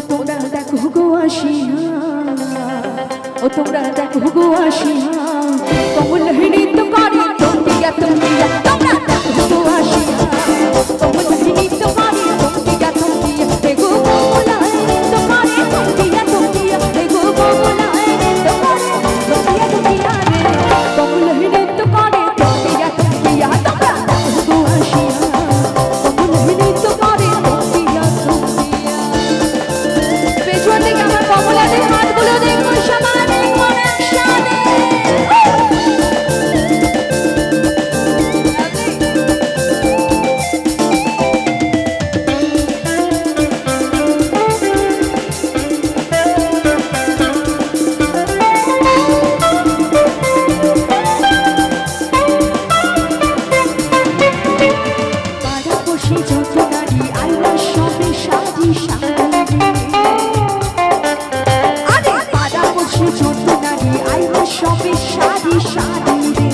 তোমরা দেখো গো আসিয়া, ও তোমরা দেখো গো আসিয়া, কমল নৃত্য করে তন্তিয়া তন্তিয়া, তোমরা দেখো গো আসিয়া, কমল নৃত্য করে তন্তিয়া তন্তিয়া, দেখো কমলায় নৃত্য করে তন্তিয়া তন্তিয়া, দেখো কমলায় নৃত্য করে তন্তিয়া তন্তিয়া রে, কমল নৃত্য করে তন্তিয়া তন্তিয়া, তোমরা দেখো গো আসিয়া, কমল নৃত্য করে তন্তিয়া তন্তিয়া। পেছন থেকে আমার কমলাদের হাতগুলো দেখো সবাই মিলে একসাথে। পাড়াপড়শি যত নারী আইলা সবে সাজি সাজি, আরে পাড়াপড়শি যত নারী আইলা সবে সাজি সাজি রে,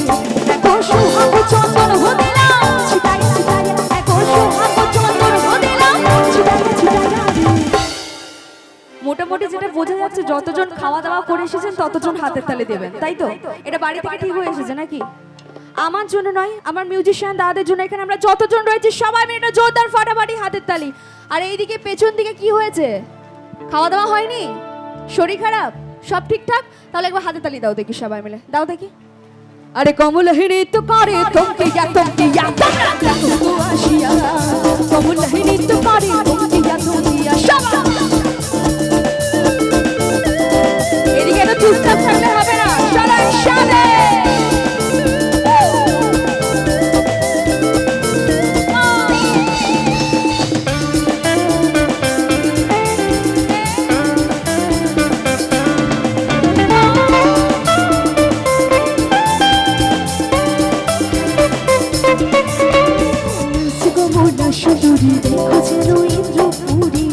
দেখো সোহাগ চন্দন হদিলাম ছিটাইয়া ছিটাইয়া, দেখো সোহাগ চন্দন হদিলাম ছিটাইয়া ছিটাইয়া রে। মোটামুটি যেটা বোঝা যাচ্ছে যতজন খাওয়া দাওয়া করে এসেছেন ততজন হাতের তালে দেবেন, তাই তো? এটা বাড়ি থেকে ঠিক হয়ে এসেছে নাকি? আমার জন্য নয়, আমার মিউজিশিয়ান দাদাদের জন্য এখানে আমরা যতজন রয়েছি সবাই মিলে একটা জোরদার ফাটাফাটি হাতের তালি। আর এইদিকে পেছন দিকে কি হয়েছে? খাওয়া দাওয়া হয়নি? শরীর খারাপ? সব ঠিকঠাক? তাহলে একবার হাতের তালি দাও দেখি সবাই মিলে, দাও দেখি। আরে কমল নৃত্য করে তন্তিয়া তন্তিয়া, তোমরা দেখো গো আসিয়া, কমল নৃত্য করে তন্তিয়া তন্তিয়া, সবাই এদিকে তো চুপচাপ থাকলে হবে না, সবাই একসাথে। কমলা সুন্দরী দেখো যেন ইন্দ্রপুরী,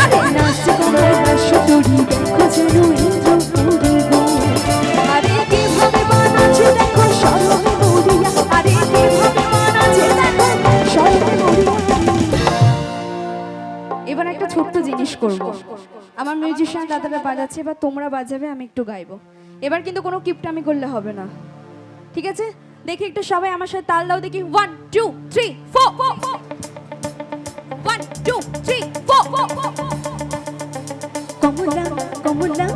আরে নাচ কমলা সুন্দরী দেখো যেন ইন্দ্রপুরী গো, আরে কিভাবে বানাচ্ছে দেখো শরমে মরিয়া, আরে কিভাবে বানাচ্ছে দেখো শরমে মরিয়া। এবার একটা ছোট্ট জিনিস করব, আমার মিউজিশিয়ান দাদারা বাজাচ্ছে, এবার তোমরা বাজাবে, আমি একটু গাইবো। এবার কিন্তু কোনো কিপটামি করলে হবে না, ঠিক আছে? দেখি একটু সবাই আমার সাথে তাল দাও দেখি, 1 2 3 4, 1 2 3 4। কমলা কমলা